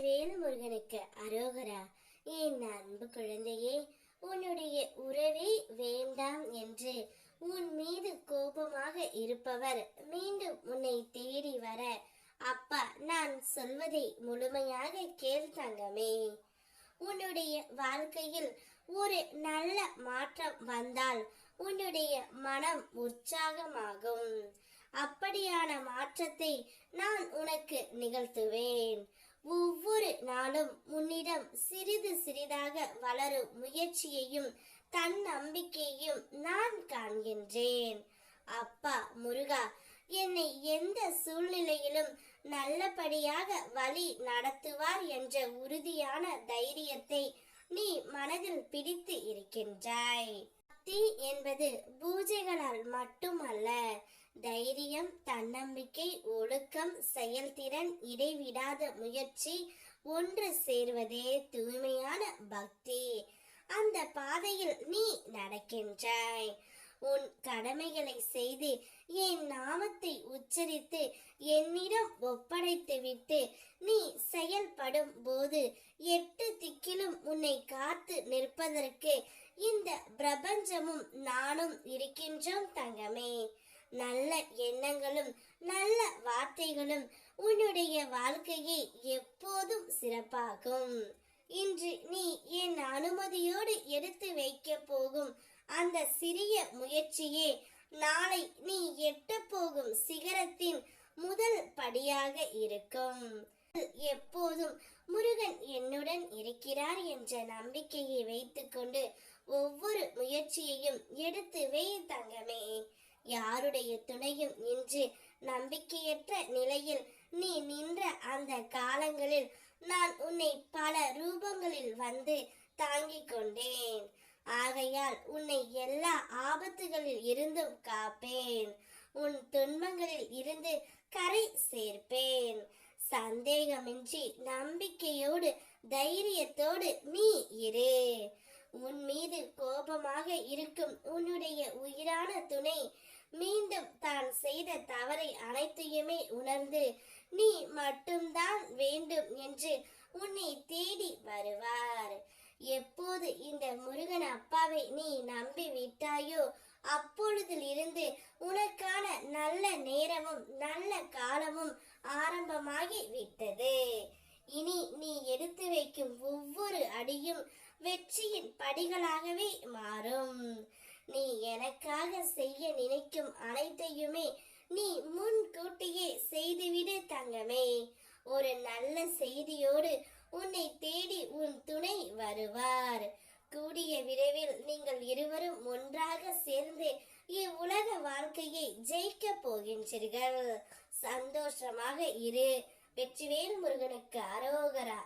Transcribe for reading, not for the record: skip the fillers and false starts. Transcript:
வேல்முருகனுக்கு அரோகரா. என் அன்பு குழந்தையே, உன்னுடைய உறவே வேண்டாம் என்று உன் மீது கோபமாக இருப்பவர் மீண்டும் உன்னை தேடி வர, அப்பா நான் சொல்வதை முழுமையாக கேள் தங்கமே. உன்னுடைய வாழ்க்கையில் ஒரு நல்ல மாற்றம் வந்தால் உன்னுடைய மனம் உற்சாகமாகும். அப்படியான மாற்றத்தை நான் உனக்கு நிகழ்த்துவேன். ஒவ்வொரு நாளும் உன்னிடம் சிறிது சிறிதாக வளரும் முயற்சியையும் தன்னம்பிக்கையையும் நான் காண்கின்றேன். அப்பா முருகா, என்னை எந்த சூழ்நிலையிலும் நல்லபடியாக வழி நடத்துவார் என்ற உறுதியான தைரியத்தை நீ மனதில் பிடித்து இருக்கின்றாய். பக்தி என்பது பூஜைகளால் மட்டுமல்ல, தைரியம், தன்னம்பிக்கை, ஒழுக்கம், செயல்திறன், இடைவிடாத முயற்சி, ஒன்று சேர்வதே தூய்மையான பக்தி. அந்த பாதையில் நீ நடக்கின்றாய். உன் கடமைகளை செய்து என் நாமத்தை உச்சரித்து என்னிடம் ஒப்படைத்து விட்டு நீ செயல்படும் போது 8 திக்கிலும் உன்னை காத்து நிற்பதற்கு இந்த பிரபஞ்சமும் நானும் இருக்கின்றோம் தங்கமே. நல்ல எண்ணங்களும் நல்ல வார்த்தைகளும் உன்னுடைய வாழ்க்கையை எப்போதும் சிறப்பாகும். இன்று நீ என் அனுமதியோடு எடுத்து வைக்க போகும் அந்த சிறிய முயற்சியே நாளை நீ எட்ட போகும் சிகரத்தின் முதல் படியாக இருக்கும். எப்போதும் முருகன் என்னுடன் இருக்கிறார் என்ற நம்பிக்கையை வைத்துக்கொண்டு ஒவ்வொரு முயற்சியையும் எடுத்து வை தங்கமே. யாருடைய துணையும் இன்று நம்பிக்கையற்ற நிலையில் நீ நின்ற அந்த காலங்களில் நான் உன்னை பல ரூபங்களில் வந்து தாங்கிக் கொண்டேன். ஆகையால் உன்னை எல்லா ஆபத்துகளில் இருந்தும் காப்பேன். உன் துன்பங்களில் இருந்து கரை சேர்ப்பேன். சந்தேகமின்றி நம்பிக்கையோடு தைரியத்தோடு நீ இரு. உன் மீது கோபமாக இருக்கும் உன்னுடைய உயிரான துணை மீண்டும் தான் செய்த தவறை அனைத்தையுமே உணர்ந்து நீ மட்டும்தான் வேண்டும் என்று உன்னை தேடி வருவார். எப்போது இந்த முருகன் அப்பாவை நீ நம்பி விட்டாயோ அப்பொழுதிலிருந்து உனக்கான நல்ல நேரமும் நல்ல காலமும் ஆரம்பமாகி விட்டது. இனி நீ எடுத்து வைக்கும் ஒவ்வொரு அடியும் வெற்றியின் படிகளாகவே மாறும். நீ எனக்காக செய்ய நினைக்கும் அனைத்தையுமே நீ முன்கூட்டியே செய்துவிடு தங்கமே. ஒரு நல்ல செய்தியோடு உன்னை தேடி உன் துணை வருவார். கூடிய விரைவில் நீங்கள் இருவரும் ஒன்றாக சேர்ந்து இவ்வுலக வாழ்க்கையை ஜெயிக்க போகின்றீர்கள். சந்தோஷமாக இரு. வெற்றிவேல் முருகனுக்கு அரோகரா.